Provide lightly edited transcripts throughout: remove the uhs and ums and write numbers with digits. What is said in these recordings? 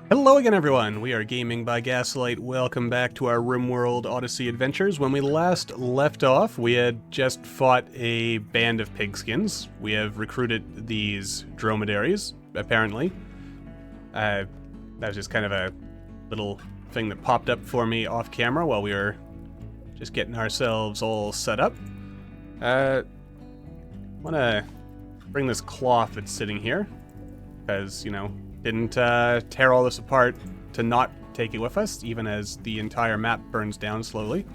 Hello again, everyone. We are Gaming by Gaslight. Welcome back to our RimWorld Odyssey adventures. When we last left off, we had just fought a band of pigskins. We have recruited these dromedaries, apparently. That was just kind of a little thing that popped up for me off camera while we were just getting ourselves all set up. I want to bring this cloth that's sitting here, because, you know, didn't tear all this apart to not take it with us, even as the entire map burns down slowly.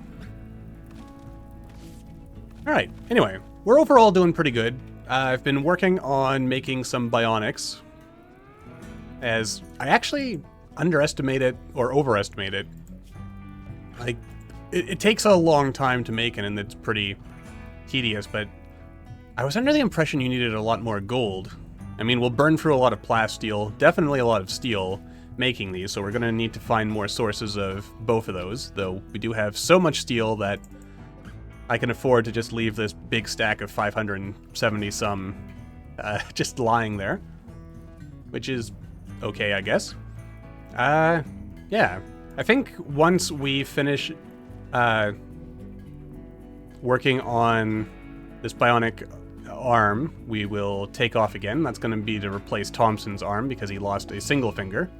Alright, anyway, we're overall doing pretty good. I've been working on making some bionics, as I actually underestimated or overestimated. Like, it takes a long time to make it, and it's pretty tedious, but I was under the impression you needed a lot more gold. I mean, we'll burn through a lot of plasteel, definitely a lot of steel making these, so we're going to need to find more sources of both of those, though we do have so much steel that I can afford to just leave this big stack of 570-some just lying there, which is okay, I guess. Yeah, I think once we finish working on this bionic arm, we will take off again. That's going to be to replace Thompson's arm because he lost a single finger.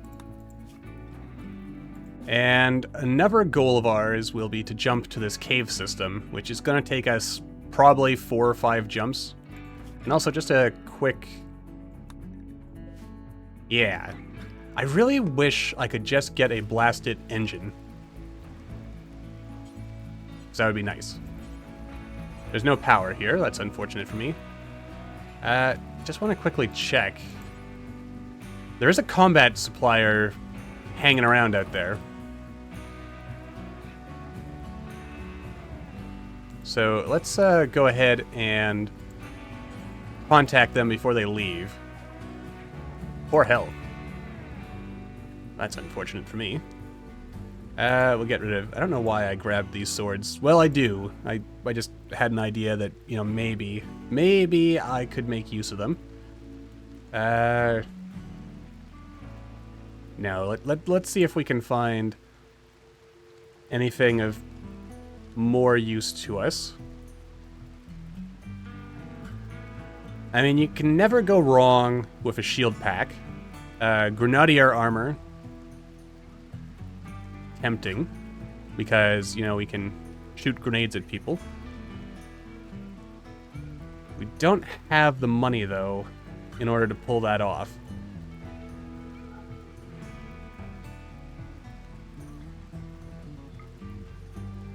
And another goal of ours will be to jump to this cave system, which is going to take us probably 4 or 5 jumps. And also just a quick... Yeah. I really wish I could just get a blasted engine. So that would be nice. There's no power here. That's unfortunate for me. Just want to quickly check. There is a combat supplier hanging around out there. So let's go ahead and contact them before they leave. Poor hell. That's unfortunate for me. We'll get rid of... I don't know why I grabbed these swords. Well, I do. I just had an idea that, you know, maybe I could make use of them. No, let's see if we can find anything of more use to us. I mean, you can never go wrong with a shield pack. Grenadier armor. Tempting, because, you know, we can shoot grenades at people. We don't have the money, though, in order to pull that off.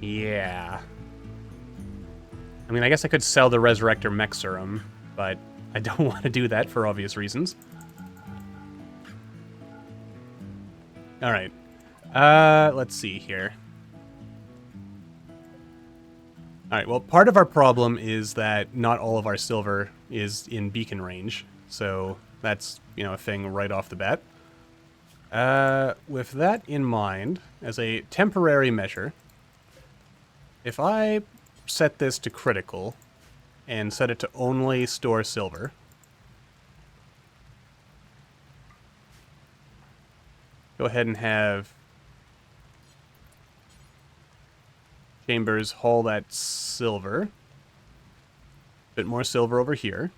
Yeah. I mean, I guess I could sell the Resurrector Mech Serum, but I don't want to do that for obvious reasons. Alright. Let's see here. Alright, well, part of our problem is that not all of our silver is in beacon range, so that's, you know, a thing right off the bat. With that in mind, as a temporary measure, if I set this to critical and set it to only store silver, go ahead and have Chambers haul that silver. Bit more silver over here.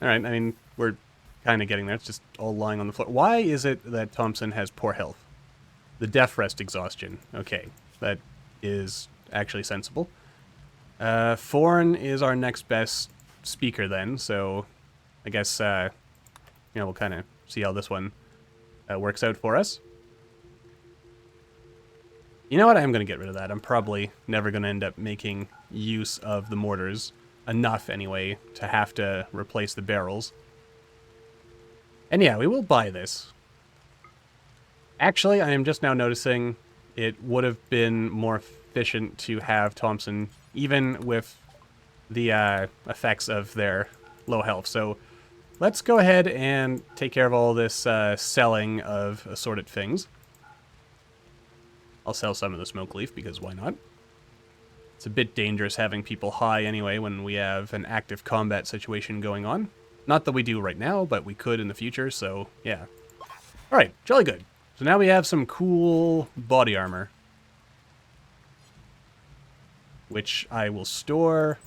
Alright, I mean, we're kind of getting there. It's just all lying on the floor. Why is it that Thompson has poor health? The death rest exhaustion. Okay, that is actually sensible. Foreign is our next best speaker then, so I guess, you know, we'll kind of see how this one works out for us. You know what? I'm going to get rid of that. I'm probably never going to end up making use of the mortars. Enough, anyway, to have to replace the barrels. And yeah, we will buy this. Actually, I am just now noticing it would have been more efficient to have Thompson, even with the effects of their low health. So let's go ahead and take care of all this selling of assorted things. I'll sell some of the smoke leaf, because why not? It's a bit dangerous having people high anyway when we have an active combat situation going on. Not that we do right now, but we could in the future, so yeah. Alright, jolly good. So now we have some cool body armor, which I will store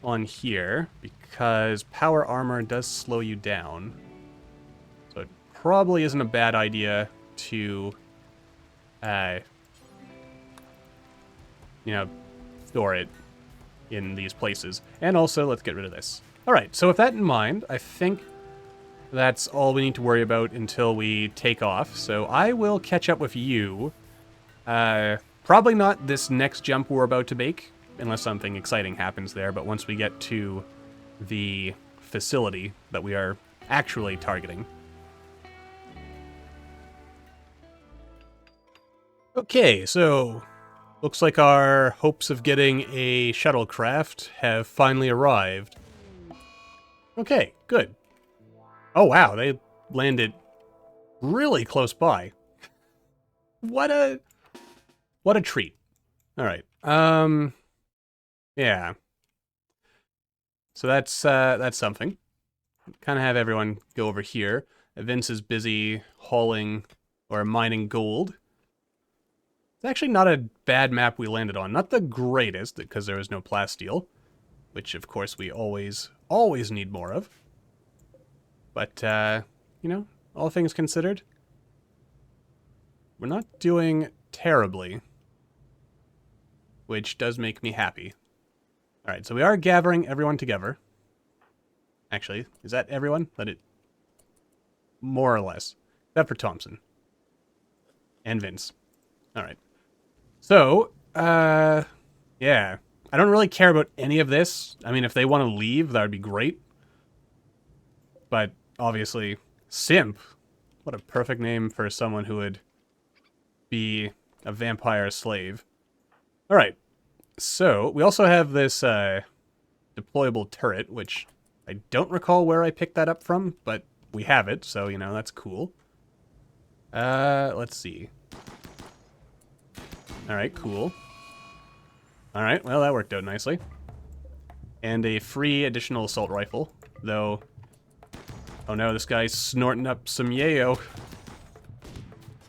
on here, because power armor does slow you down. So it probably isn't a bad idea to, you know, store it in these places. And also, let's get rid of this. Alright, so with that in mind, I think that's all we need to worry about until we take off. So I will catch up with you. Probably not this next jump we're about to make, unless something exciting happens there, but once we get to the facility that we are actually targeting. Okay, so looks like our hopes of getting a shuttlecraft have finally arrived. Okay, good. Oh wow, they landed really close by. What a treat. All right. Yeah. So that's something. Kind of have everyone go over here. Vince is busy hauling or mining gold. It's actually not a bad map we landed on. Not the greatest, because there was no plasteel, which of course we always need more of. But, you know, all things considered, we're not doing terribly, which does make me happy. Alright, so we are gathering everyone together. Actually, is that everyone? More or less. Except for Thompson. And Vince. Alright. So, yeah. I don't really care about any of this. I mean, if they want to leave, that would be great. But, obviously, Simp. What a perfect name for someone who would be a vampire slave. Alright. So, we also have this, deployable turret, which I don't recall where I picked that up from, but we have it, so, you know, that's cool. Let's see. Alright, cool. Alright, well, that worked out nicely. And a free additional assault rifle, though... Oh no, this guy's snorting up some yayo. Where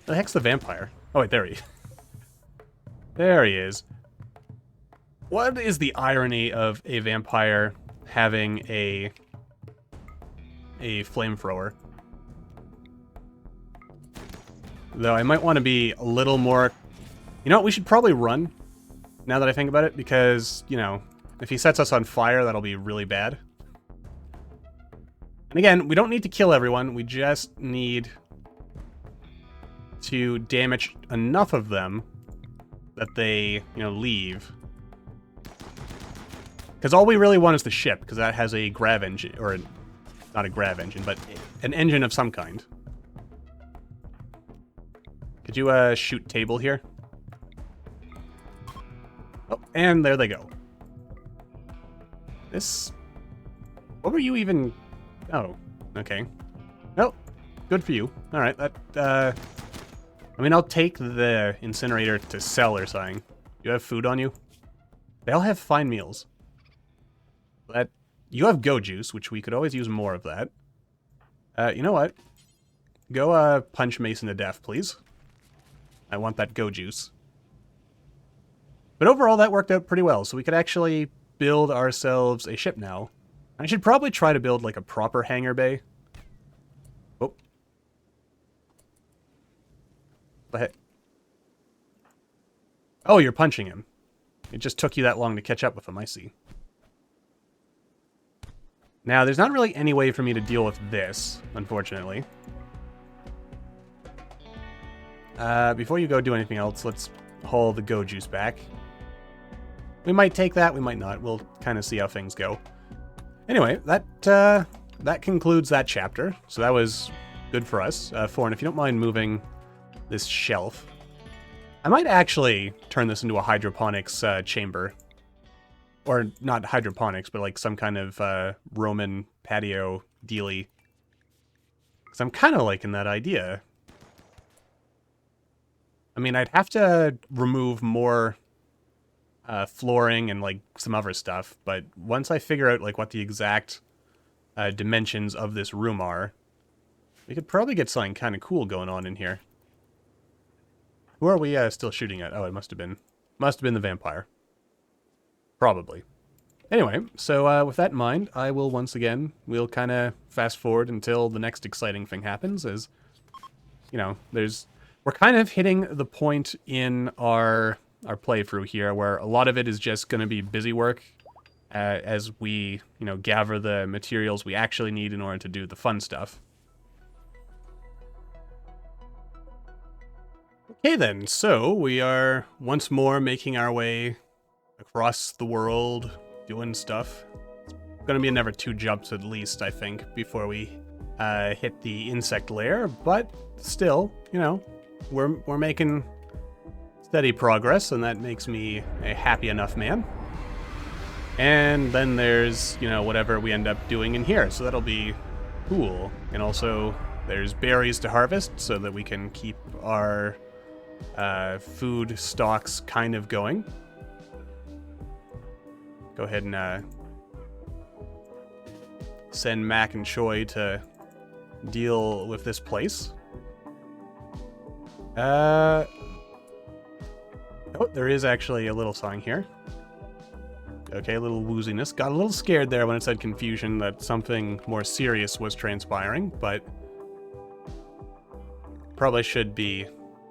the heck's the vampire? Oh wait, there he is. There he is. What is the irony of a vampire having a flamethrower? Though I might want to be a little more... You know what, we should probably run, now that I think about it, because, you know, if he sets us on fire, that'll be really bad. And again, we don't need to kill everyone, we just need to damage enough of them that they, you know, leave. Because all we really want is the ship, because that has a grav engine, or not a grav engine, but an engine of some kind. Could you, shoot table here? Oh, and there they go. This... What were you even... Oh, okay. Well, good for you. Alright, that, I mean, I'll take the incinerator to sell or something. Do you have food on you? They all have fine meals. That... You have go juice, which we could always use more of that. You know what? Go, punch Mason to death, please. I want that go juice. But overall, that worked out pretty well, so we could actually build ourselves a ship now. I should probably try to build, like, a proper hangar bay. Oh. What the heck? Oh, you're punching him. It just took you that long to catch up with him, I see. Now, there's not really any way for me to deal with this, unfortunately. Before you go do anything else, let's haul the go juice back. We might take that, we might not. We'll kind of see how things go. Anyway, that concludes that chapter. So that was good for us. Foreign, if you don't mind moving this shelf. I might actually turn this into a hydroponics chamber. Or not hydroponics, but like some kind of Roman patio dealy. Because I'm kind of liking that idea. I mean, I'd have to remove more flooring and like some other stuff, but once I figure out like what the exact dimensions of this room are, we could probably get something kind of cool going on in here. Who are we still shooting at? Oh, it must have been the vampire. Probably. Anyway, so with that in mind, I will once again, we'll kind of fast forward until the next exciting thing happens, as, you know, we're kind of hitting the point in our playthrough here where a lot of it is just going to be busy work as we, you know, gather the materials we actually need in order to do the fun stuff. Okay then, so we are once more making our way across the world, doing stuff. It's gonna be another 2 jumps at least, I think, before we hit the insect lair, but still, you know, we're making steady progress, and that makes me a happy enough man. And then there's, you know, whatever we end up doing in here, so that'll be cool. And also, there's berries to harvest so that we can keep our food stocks kind of going. Go ahead and send Mac and Choi to deal with this place. Oh, there is actually a little song here. Okay, a little wooziness. Got a little scared there when it said confusion that something more serious was transpiring, but probably should be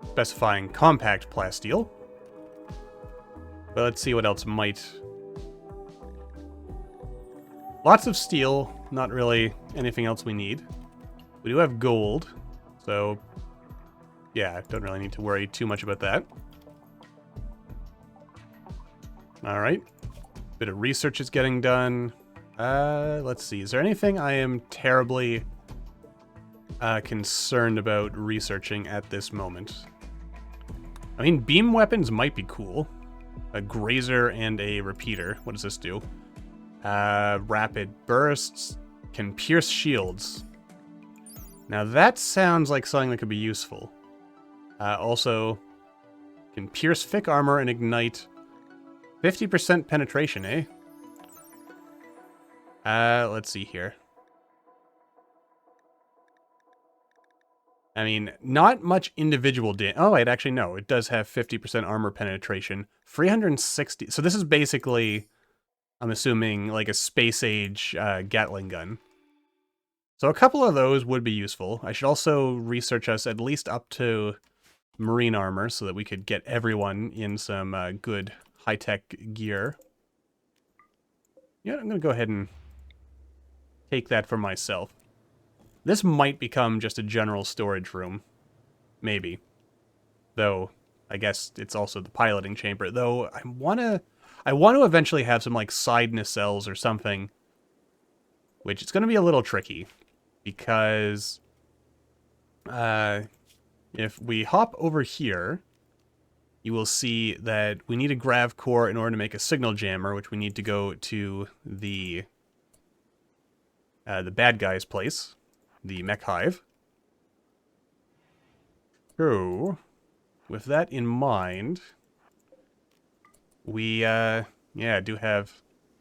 specifying compact plasteel. But let's see what else might. Lots of steel, not really anything else we need. We do have gold, so yeah, don't really need to worry too much about that. Alright. Bit of research is getting done. Let's see. Is there anything I am terribly concerned about researching at this moment? I mean, beam weapons might be cool. A grazer and a repeater. What does this do? Rapid bursts. Can pierce shields. Now that sounds like something that could be useful. Also, can pierce thick armor and ignite. 50% penetration, eh? Let's see here. I mean, not much individual damage. Oh, wait, actually, no. It does have 50% armor penetration. 360. So this is basically, I'm assuming, like a space-age Gatling gun. So a couple of those would be useful. I should also research us at least up to marine armor so that we could get everyone in some good high-tech gear. Yeah, I'm going to go ahead and take that for myself. This might become just a general storage room. Maybe. Though, I guess it's also the piloting chamber. Though, I want to eventually have some, like, side nacelles or something. Which is going to be a little tricky. Because if we hop over here, you will see that we need a grav core in order to make a signal jammer, which we need to go to the bad guy's place, the mech hive. So, with that in mind, we yeah, do have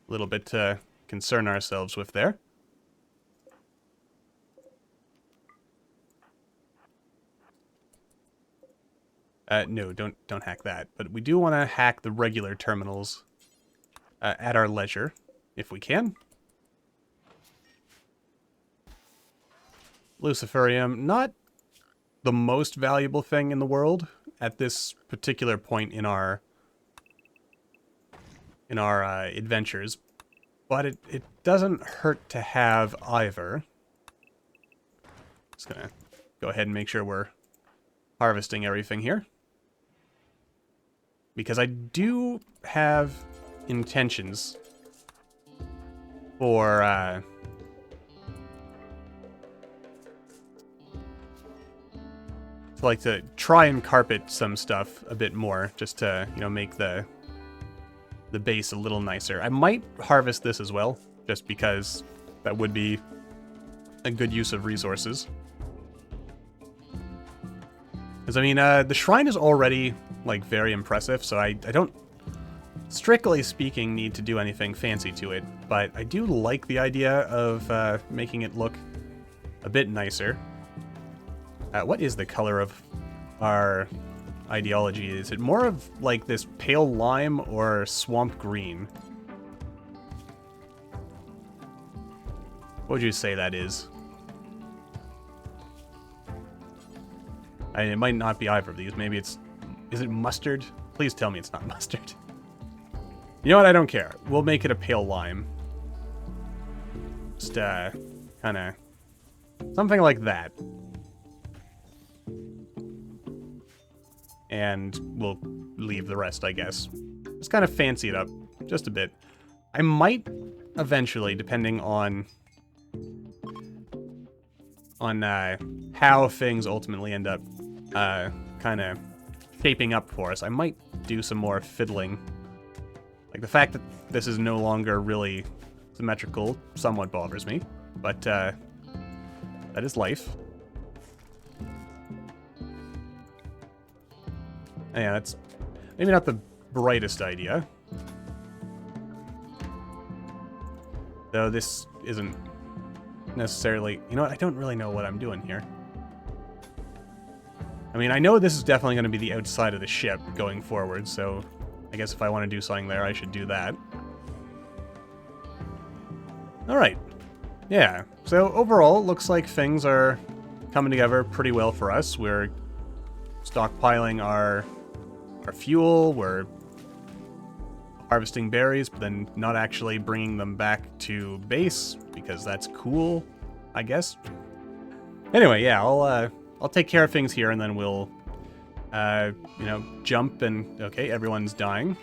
a little bit to concern ourselves with there. No, don't hack that. But we do want to hack the regular terminals at our leisure, if we can. Luciferium, not the most valuable thing in the world at this particular point in our adventures, but it doesn't hurt to have either. Just gonna go ahead and make sure we're harvesting everything here. Because I do have intentions for, to try and carpet some stuff a bit more, just to, you know, make the base a little nicer. I might harvest this as well, just because that would be a good use of resources. Because, I mean, the shrine is already, like, very impressive, so I don't, strictly speaking, need to do anything fancy to it. But I do like the idea of making it look a bit nicer. What is the color of our ideology? Is it more of, like, this pale lime or swamp green? What would you say that is? It might not be either of these. Maybe it's... Is it mustard? Please tell me it's not mustard. You know what? I don't care. We'll make it a pale lime. Just, kind of... something like that. And we'll leave the rest, I guess. Just kind of fancy it up. Just a bit. I might eventually, depending on how things ultimately end up kind of shaping up for us, I might do some more fiddling. Like, the fact that this is no longer really symmetrical somewhat bothers me, but that is life. Yeah, that's maybe not the brightest idea. Though this isn't necessarily... You know what? I don't really know what I'm doing here. I mean, I know this is definitely going to be the outside of the ship going forward, so I guess if I want to do something there, I should do that. Alright. Yeah. So overall, it looks like things are coming together pretty well for us. We're stockpiling our fuel, we're harvesting berries, but then not actually bringing them back to base, because that's cool, I guess. Anyway, yeah, I'll take care of things here, and then we'll, you know, jump and... Okay, everyone's dying.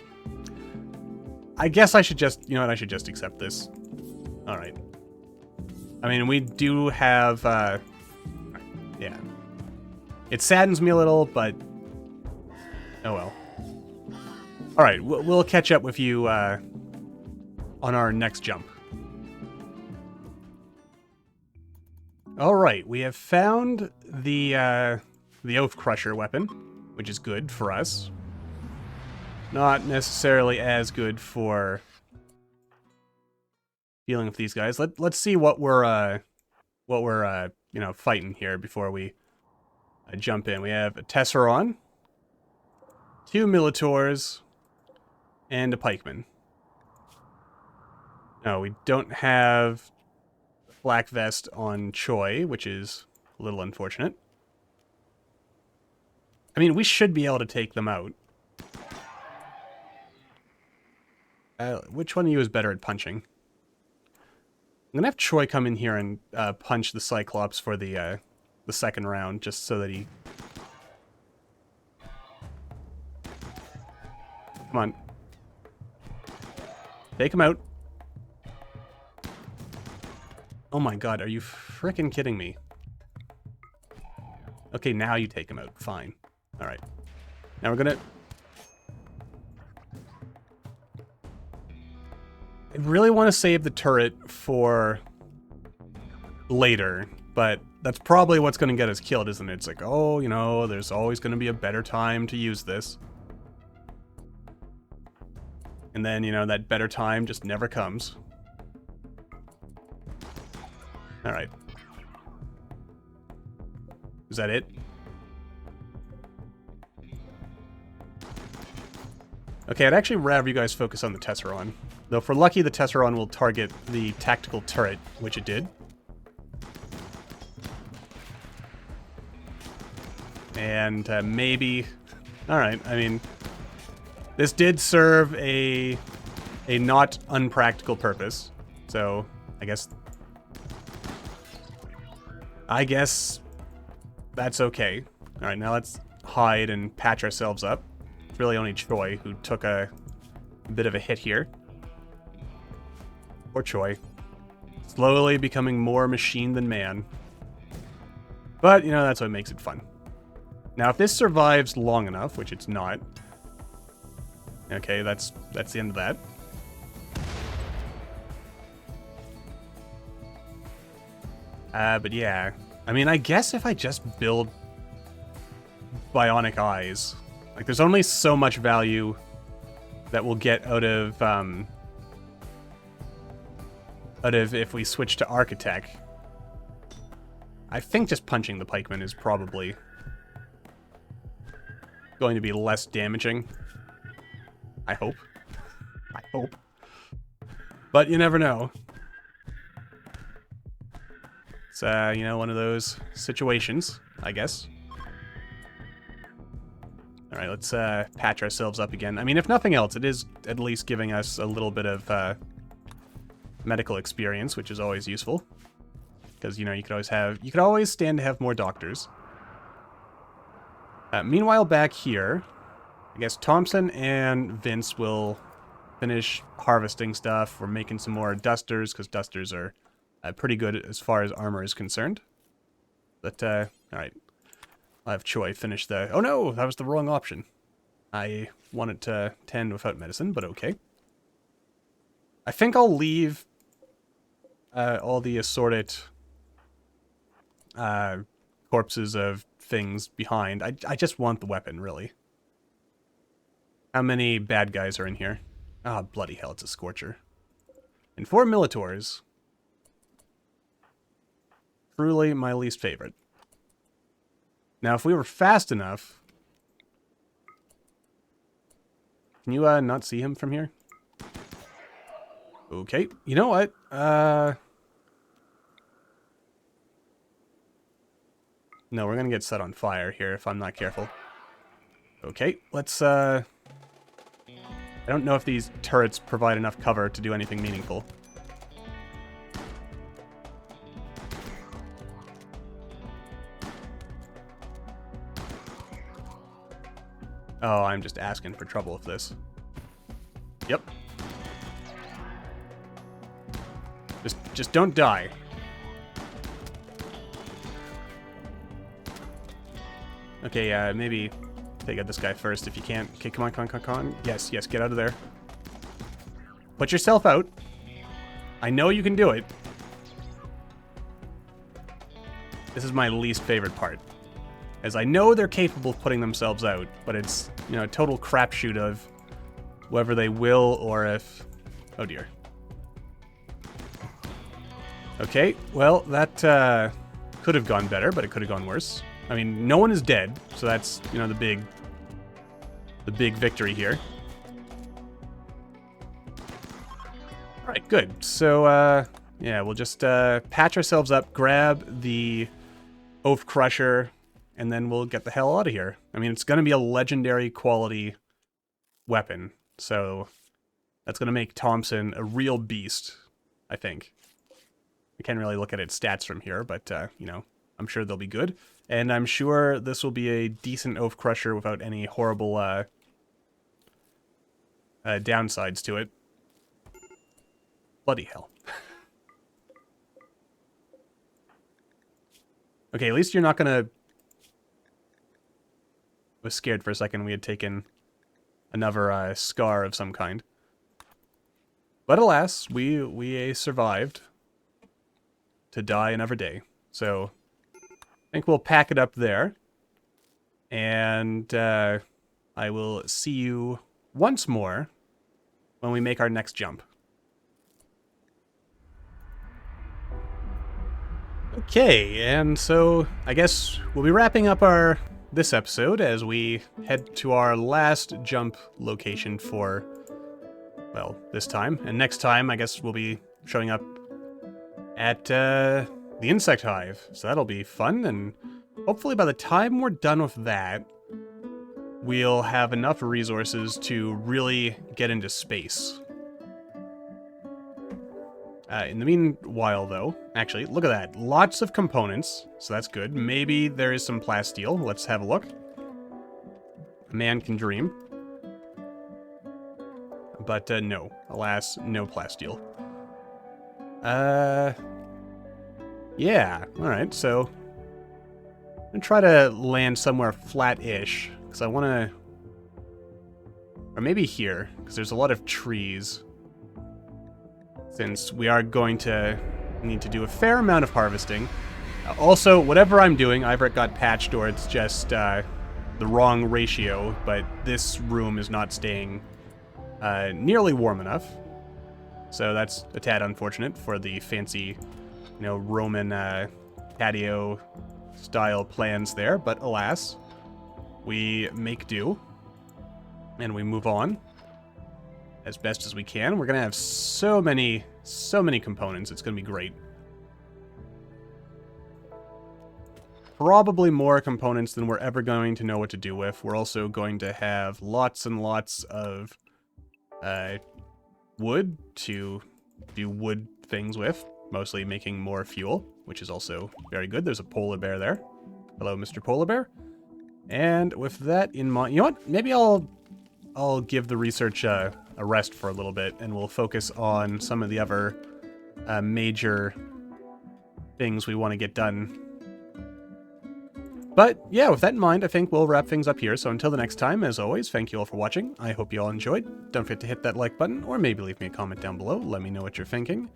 I guess I should just... You know what, I should just accept this. Alright. I mean, we do have, yeah. It saddens me a little, but... Oh well. Alright, we'll catch up with you on our next jump. Alright, we have found the Oath Crusher weapon, which is good for us. Not necessarily as good for dealing with these guys. Let's see what we're you know, fighting here before we jump in. We have a Tesseron, 2 Militors, and a Pikeman. No, we don't have Black Vest on Choi, which is a little unfortunate. I mean, we should be able to take them out. Which one of you is better at punching? I'm gonna have Choi come in here and punch the Cyclops for the second round, just so that he... Come on. Take him out. Oh my god, are you frickin' kidding me? Okay, now you take him out. Fine. Alright. Now we're gonna... I really want to save the turret for later, but that's probably what's going to get us killed, isn't it? It's like, oh, you know, there's always going to be a better time to use this. And then, you know, that better time just never comes. Alright. Is that it? Okay, I'd actually rather you guys focus on the Tesseron. Though, for lucky, the Tesseron will target the tactical turret, which it did. And maybe... Alright, I mean... This did serve a not unpractical purpose. So, I guess that's okay. Alright, now let's hide and patch ourselves up. It's really only Choi who took a bit of a hit here. Poor Choi. Slowly becoming more machine than man. But, you know, that's what makes it fun. Now, if this survives long enough, which it's not... Okay, that's the end of that. But yeah. I mean, I guess if I just build bionic eyes. Like, there's only so much value that we'll get out of if we switch to architect. I think just punching the pikeman is probably going to be less damaging. I hope. I hope. But you never know. It's, you know, one of those situations, I guess. Alright, let's patch ourselves up again. I mean, if nothing else, it is at least giving us a little bit of medical experience, which is always useful. Because, you know, you could always stand to have more doctors. Meanwhile, back here, I guess Thompson and Vince will finish harvesting stuff. We're making some more dusters, because dusters are pretty good as far as armor is concerned. But, alright. I'll have Choi finish the... Oh no, that was the wrong option. I wanted to tend without medicine, but okay. I think I'll leave all the assorted corpses of things behind. I just want the weapon, really. How many bad guys are in here? Ah, bloody hell, it's a Scorcher. And 4 Militors. Truly my least favorite. Now, if we were fast enough... Can you not see him from here? Okay, you know what? No, we're gonna get set on fire here if I'm not careful. Okay, let's, I don't know if these turrets provide enough cover to do anything meaningful. Oh, I'm just asking for trouble with this. Yep. Just don't die. Okay, maybe take out this guy first if you can't. Okay, come on. Yes, get out of there. Put yourself out. I know you can do it. This is my least favorite part. As I know they're capable of putting themselves out, but it's, you know, a total crapshoot of whether they will or if... Oh dear. Okay, well, that could have gone better, but it could have gone worse. I mean, no one is dead, so that's, you know, the big victory here. Alright, good. So, yeah, we'll just patch ourselves up, grab the Oath Crusher, and then we'll get the hell out of here. I mean, it's going to be a legendary quality weapon, so that's going to make Thompson a real beast, I think. We can't really look at its stats from here, but, you know, I'm sure they'll be good. And I'm sure this will be a decent Oath Crusher without any horrible downsides to it. Bloody hell. Okay, at least you're not gonna... I was scared for a second we had taken another scar of some kind. But alas, we survived to die another day. So... I think we'll pack it up there, and I will see you once more when we make our next jump. Okay, and so I guess we'll be wrapping up this episode as we head to our last jump location for, well, this time. And next time, I guess we'll be showing up at the insect hive, so that'll be fun, and hopefully by the time we're done with that, we'll have enough resources to really get into space. In the meanwhile, though, actually, look at that. Lots of components, so that's good. Maybe there is some plasteel. Let's have a look. A man can dream. But, no. Alas, no plasteel. Yeah, alright, so... I'm gonna try to land somewhere flat-ish, because I want to... Or maybe here, because there's a lot of trees. Since we are going to need to do a fair amount of harvesting. Also, whatever I'm doing, either it got patched or it's just the wrong ratio, but this room is not staying nearly warm enough. So that's a tad unfortunate for the fancy, Roman patio style plans there. But alas, we make do and we move on as best as we can. We're gonna have so many components. It's gonna be great. Probably more components than we're ever going to know what to do with. We're also going to have lots and lots of wood to do wood things with, mostly making more fuel, which is also very good. There's a polar bear there. Hello, Mr. Polar Bear. And with that in mind, you know what? Maybe I'll give the research a rest for a little bit, and we'll focus on some of the other major things we want to get done. But yeah, with that in mind, I think we'll wrap things up here. So until the next time, as always, thank you all for watching. I hope you all enjoyed. Don't forget to hit that like button, or maybe leave me a comment down below. Let me know what you're thinking.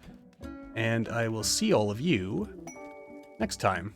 And I will see all of you next time.